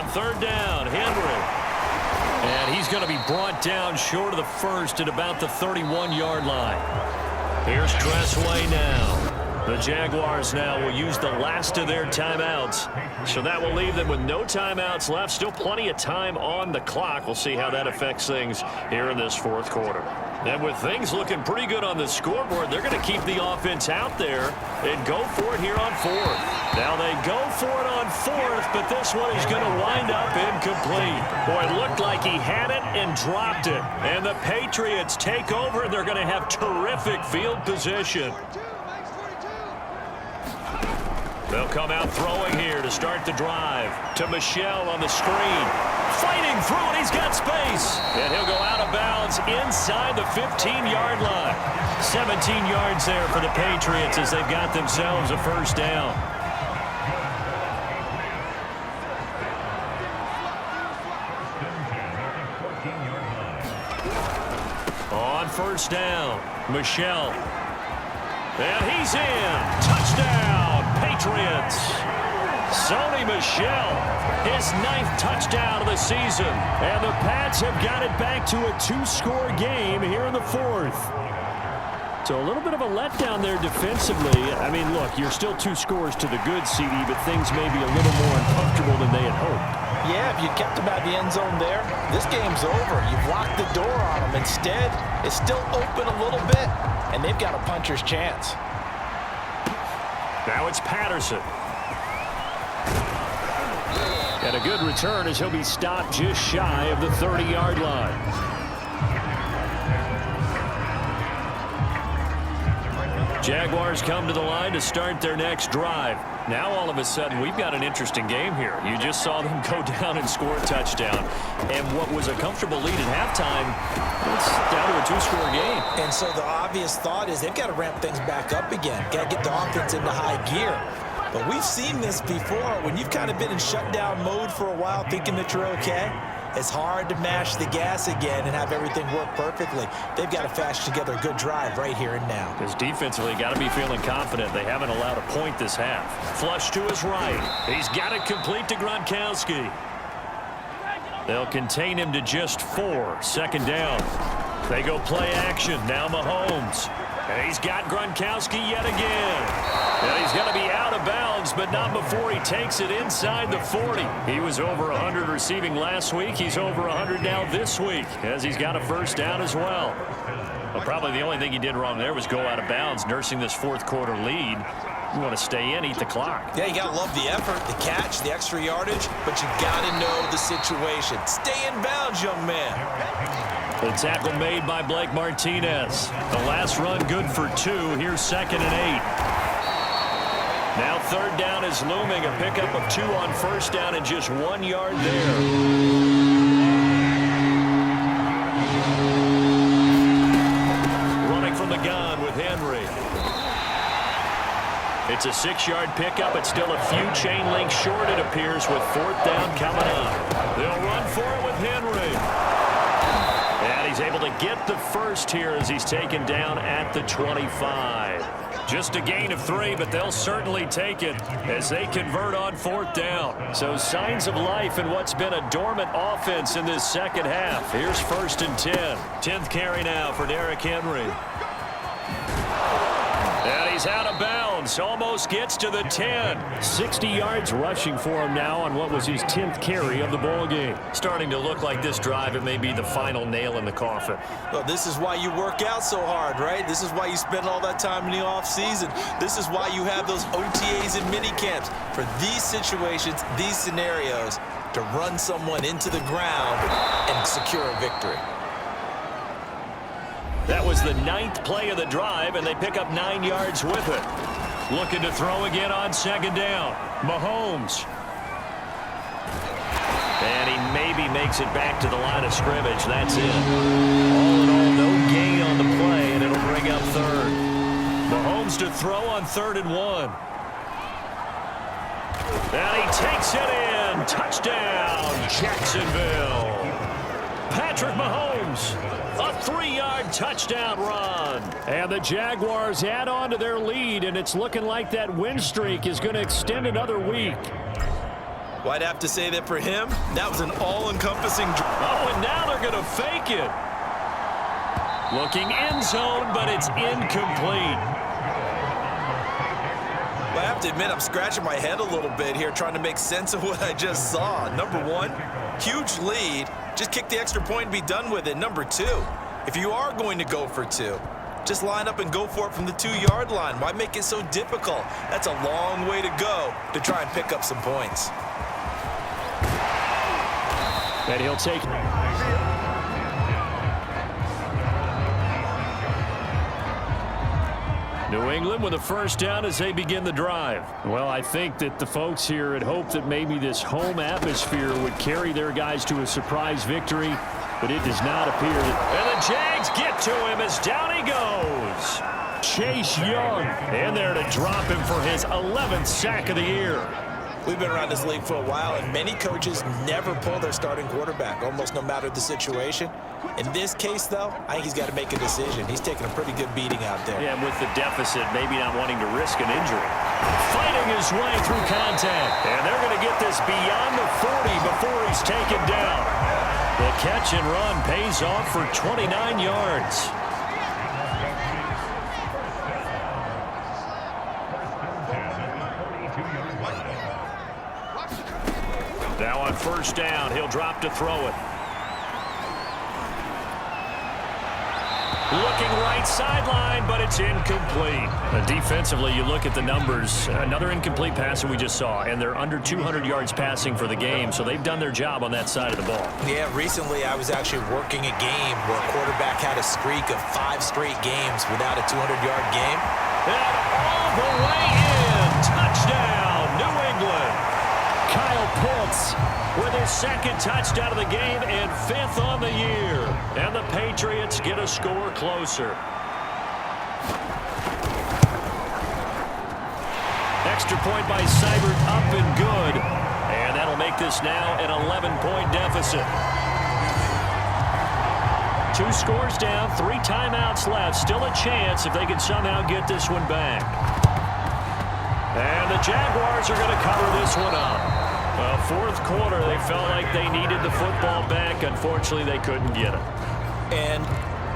On third down, Henry. And he's going to be brought down short of the first at about the 31-yard line. Here's Tressway now. The Jaguars now will use the last of their timeouts. So that will leave them with no timeouts left. Still plenty of time on the clock. We'll see how that affects things here in this fourth quarter. And with things looking pretty good on the scoreboard, they're going to keep the offense out there and go for it here on fourth. Now they go for it on fourth, but this one is going to wind up incomplete. Boy, it looked like he had it and dropped it. And the Patriots take over, and they're going to have terrific field position. They'll come out throwing here to start the drive. To Michel on the screen. Fighting through it. He's got space. And he'll go out of bounds inside the 15-yard line. 17 yards there for the Patriots as they've got themselves a first down. On first down, Michel. And he's in. Touchdown, Patriots. Sony Michel, his 9th touchdown of the season. And the Pats have got it back to a 2-score game here in the fourth. So a little bit of a letdown there defensively. I mean, look, you're still 2 scores to the good, CD, but things may be a little more uncomfortable than they had hoped. Yeah, if you kept him out of the end zone there, this game's over. You've locked the door on him. Instead, it's still open a little bit, and they've got a puncher's chance. Now it's Patterson. And a good return as he'll be stopped just shy of the 30-yard line. Jaguars come to the line to start their next drive. Now all of a sudden we've got an interesting game here. You just saw them go down and score a touchdown. And what was a comfortable lead at halftime, it's down to a 2-score game. And so the obvious thought is they've got to ramp things back up again. Got to get the offense into high gear. But we've seen this before. When you've kind of been in shutdown mode for a while thinking that you're okay, it's hard to mash the gas again and have everything work perfectly. They've got to fashion together a good drive right here and now. Because defensively, got to be feeling confident. They haven't allowed a point this half. Flush to his right. He's got it complete to Gronkowski. They'll contain him to just 4. Second down. They go play action. Now Mahomes. And he's got Gronkowski yet again. And he's going to be out of bounds, but not before he takes it inside the 40. He was over 100 receiving last week. He's over 100 now this week as he's got a first down as well. Well, probably the only thing he did wrong there was go out of bounds, nursing this fourth quarter lead. You want to stay in, eat the clock. Yeah, you got to love the effort, the catch, the extra yardage, but you got to know the situation. Stay in bounds, young man. The tackle made by Blake Martinez. The last run good for 2. Here's 2nd and 8. Now third down is looming. A pickup of 2 on first down and just 1 yard there. Running from the gun with Henry. It's a 6-yard pickup. It's still a few chain links short, it appears, with 4th down coming up. They'll run for it with Henry. And he's able to get the first here as he's taken down at the 25. Just a gain of 3, but they'll certainly take it as they convert on 4th down. So signs of life in what's been a dormant offense in this second half. Here's 1st and 10. 10th carry now for Derrick Henry. And he's out of bounds. Almost gets to the 10. 60 yards rushing for him now on what was his 10th carry of the ball game. Starting to look like this drive, it may be the final nail in the coffin. Well, this is why you work out so hard, right? This is why you spend all that time in the offseason. This is why you have those OTAs and mini camps. For these situations, these scenarios, to run someone into the ground and secure a victory. That was the 9th play of the drive, and they pick up 9 yards with it. Looking to throw again on 2nd down. Mahomes. And he maybe makes it back to the line of scrimmage. That's it. All in all, no gain on the play, and it'll bring up 3rd. Mahomes to throw on 3rd and 1. And he takes it in. Touchdown, Jacksonville. Patrick Mahomes, a 3-yard touchdown run. And the Jaguars add on to their lead, and it's looking like that win streak is going to extend another week. Well, I'd have to say that for him, that was an all-encompassing drive. Oh, and now they're going to fake it. Looking end zone, but it's incomplete. Well, I have to admit, I'm scratching my head a little bit here trying to make sense of what I just saw. Number one, huge lead. Just kick the extra point and be done with it. Number two, if you are going to go for two, just line up and go for it from the 2-yard line. Why make it so difficult? That's a long way to go to try and pick up some points. And he'll take it. New England with a first down as they begin the drive. Well, I think that the folks here had hoped that maybe this home atmosphere would carry their guys to a surprise victory, but it does not appear. And the Jags get to him as down he goes. Chase Young in there to drop him for his 11th sack of the year. We've been around this league for a while, and many coaches never pull their starting quarterback, almost no matter the situation. In this case, though, I think he's got to make a decision. He's taking a pretty good beating out there. Yeah, and with the deficit, maybe not wanting to risk an injury. Fighting his way through contact. And they're going to get this beyond the 40 before he's taken down. The catch and run pays off for 29 yards. Now on first down, he'll drop to throw it. Looking right sideline, but it's incomplete. Defensively, you look at the numbers. Another incomplete pass that we just saw, and they're under 200 yards passing for the game, so they've done their job on that side of the ball. Yeah, recently I was actually working a game where a quarterback had a streak of 5 straight games without a 200-yard game. And all the way in. Touchdown, New England. Kyle Pitts with his 2nd touchdown of the game and 5th on the year. And the Patriots get a score closer. Extra point by Seibert, up and good. And that'll make this now an 11-point deficit. 2 scores down, 3 timeouts left. Still a chance if they can somehow get this one back. And the Jaguars are going to cover this one up. Well, 4th quarter, they felt like they needed the football back. Unfortunately, they couldn't get it. And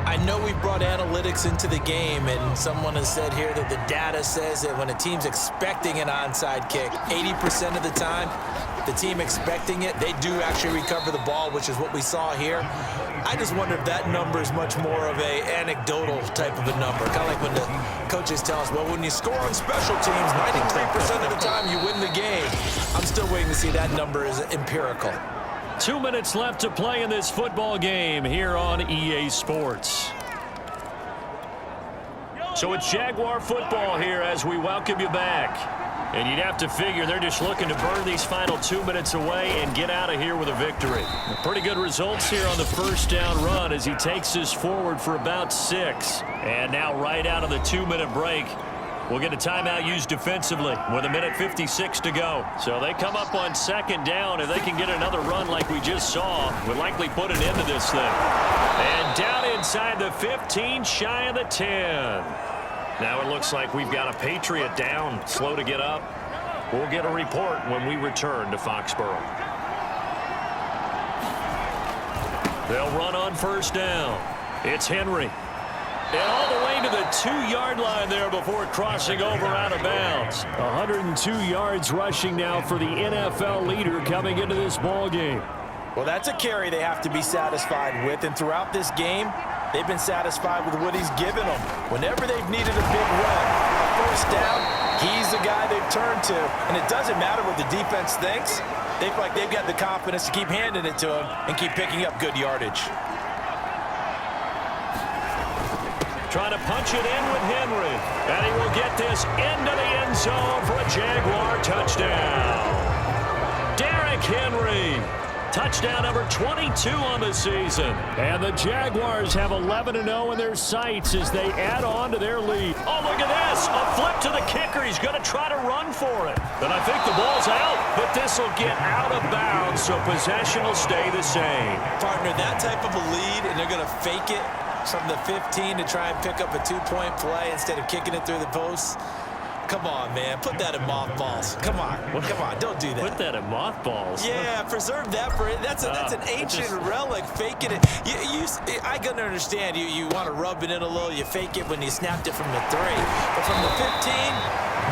I know we brought analytics into the game, and someone has said here that the data says that when a team's expecting an onside kick, 80% of the time, the team expecting it, they do actually recover the ball, which is what we saw here. I just wonder if that number is much more of a anecdotal type of a number. Kind of like when the coaches tell us, well, when you score on special teams, 93% of the time you win the game. I'm still waiting to see that number is empirical. 2 minutes left to play in this football game here on EA Sports. So it's Jaguar football here as we welcome you back. And you'd have to figure they're just looking to burn these final 2 minutes away and get out of here with a victory. Pretty good results here on the first down run as he takes this forward for about 6. And now right out of the 2-minute break, we'll get a timeout used defensively with 1:56 to go. So they come up on 2nd down. If they can get another run like we just saw, would likely put an end to this thing. And down inside the 15, shy of the 10. Now it looks like we've got a Patriot down, slow to get up. We'll get a report when we return to Foxborough. They'll run on first down. It's Henry. And all the way to the 2-yard line there before crossing over out of bounds. 102 yards rushing now for the NFL leader coming into this ball game. Well, that's a carry they have to be satisfied with, and throughout this game, they've been satisfied with what he's given them. Whenever they've needed a big run, a first down, he's the guy they've turned to. And it doesn't matter what the defense thinks. They feel like they've got the confidence to keep handing it to him and keep picking up good yardage. Trying to punch it in with Henry. And he will get this into the end zone for a Jaguar touchdown. Derrick Henry. Touchdown number 22 on the season. And the Jaguars have 11-0 in their sights as they add on to their lead. Oh, look at this. A flip to the kicker. He's going to try to run for it. And I think the ball's out, but this will get out of bounds, so possession will stay the same. Partner, that type of a lead, and they're going to fake it from the 15 to try and pick up a 2-point play instead of kicking it through the posts. Come on, man. Put that in mothballs. Come on. Come on. Don't do that. Put that in mothballs? Yeah, preserve that for it. That's an ancient relic. Faking it. I can understand. You want to rub it in a little. You fake it when you snapped it from the 3. But from the 15,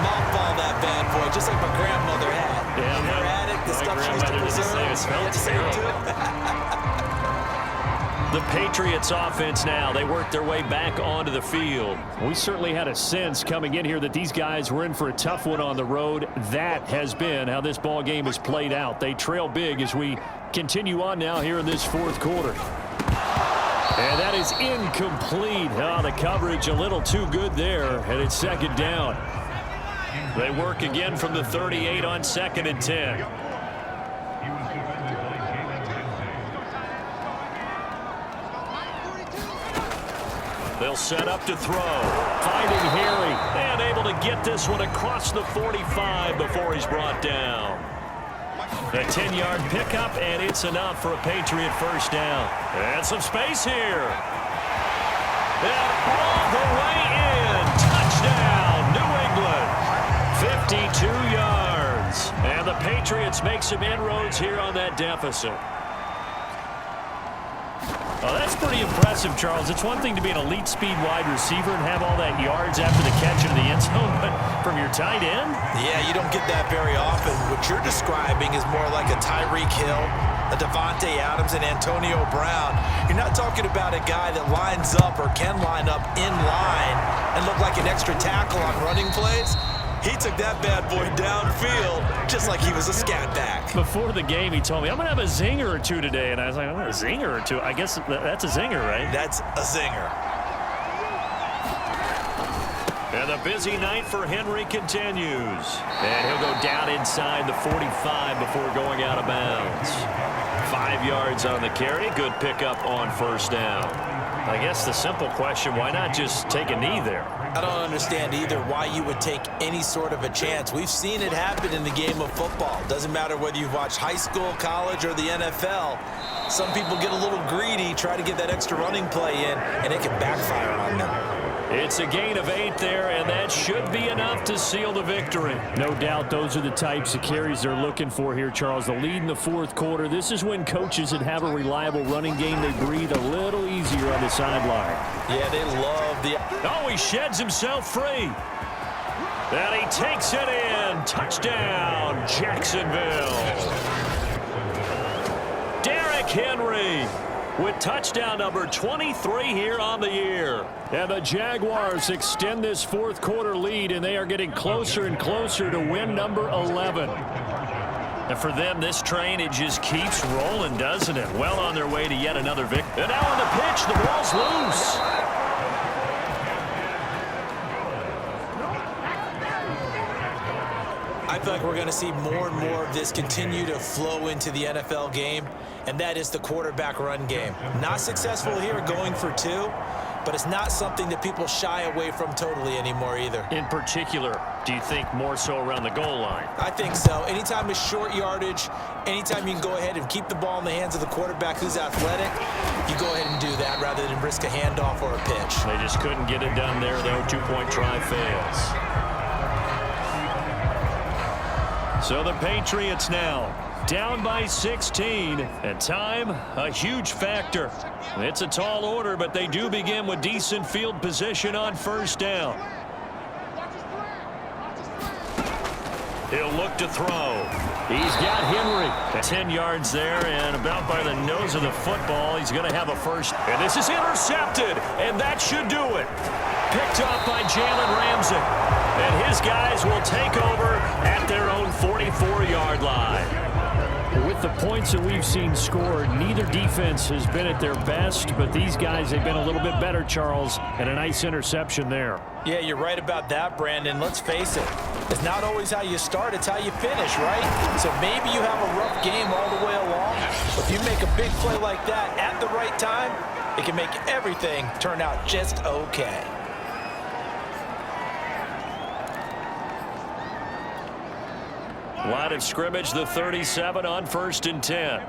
mothball that bad boy, just like my grandmother had. Yeah, her attic, the stuff she used to preserve. The Patriots offense now, they work their way back onto the field. We certainly had a sense coming in here that these guys were in for a tough one on the road. That has been how this ball game has played out. They trail big as we continue on now here in this fourth quarter. And that is incomplete. Oh, the coverage a little too good there, and it's second down. They work again from the 38 on 2nd and 10. They'll set up to throw. Finding Harry. And able to get this one across the 45 before he's brought down. A 10-yard pickup, and it's enough for a Patriot first down. And some space here. And all the way in. Touchdown, New England. 52 yards. And the Patriots make some inroads here on that deficit. Oh, that's pretty impressive, Charles. It's one thing to be an elite speed wide receiver and have all that yards after the catch into the end zone, but from your tight end? Yeah, you don't get that very often. What you're describing is more like a Tyreek Hill, a Devontae Adams, and Antonio Brown. You're not talking about a guy that lines up or can line up in line and look like an extra tackle on running plays. He took that bad boy downfield just like he was a scat back. Before the game, he told me, I'm going to have a zinger or two today. And I was like, oh, a zinger or two? I guess that's a zinger, right? That's a zinger. And the busy night for Henry continues. And he'll go down inside the 45 before going out of bounds. 5 yards on the carry. Good pickup on first down. I guess the simple question, why not just take a knee there? I don't understand either why you would take any sort of a chance. We've seen it happen in the game of football. Doesn't matter whether you've watched high school, college, or the NFL. Some people get a little greedy, try to get that extra running play in, and it can backfire on them. It's a gain of 8 there, and that should be enough to seal the victory. No doubt those are the types of carries they're looking for here, Charles. The lead in the fourth quarter. This is when coaches that have a reliable running game, they breathe a little easier on the sideline. Yeah, they love the... Oh, he sheds himself free. And he takes it in. Touchdown, Jacksonville. Derrick Henry with touchdown number 23 here on the year. And the Jaguars extend this fourth quarter lead, and they are getting closer and closer to win number 11. And for them, this train, it just keeps rolling, doesn't it? Well on their way to yet another victory. And now on the pitch, the ball's loose. I feel like we're going to see more and more of this continue to flow into the NFL game, and that is the quarterback run game. Not successful here going for 2, but it's not something that people shy away from totally anymore either. In particular, do you think more so around the goal line? I think so. Anytime it's short yardage, anytime you can go ahead and keep the ball in the hands of the quarterback who's athletic, you go ahead and do that rather than risk a handoff or a pitch. They just couldn't get it done there, though. 2-point try fails. So the Patriots now down by 16, and time a huge factor. It's a tall order, but they do begin with decent field position on first down. He'll look to throw. He's got Henry. 10 yards there, and about by the nose of the football, he's going to have a first. And this is intercepted, and that should do it. Picked off by Jalen Ramsey. And his guys will take over at their own 44-yard line. With the points that we've seen scored, neither defense has been at their best, but these guys have been a little bit better, Charles, and a nice interception there. Yeah, you're right about that, Brandon. Let's face it. It's not always how you start, it's how you finish, right? So maybe you have a rough game all the way along, but if you make a big play like that at the right time, it can make everything turn out just okay. Line of scrimmage, the 37 on 1st and 10.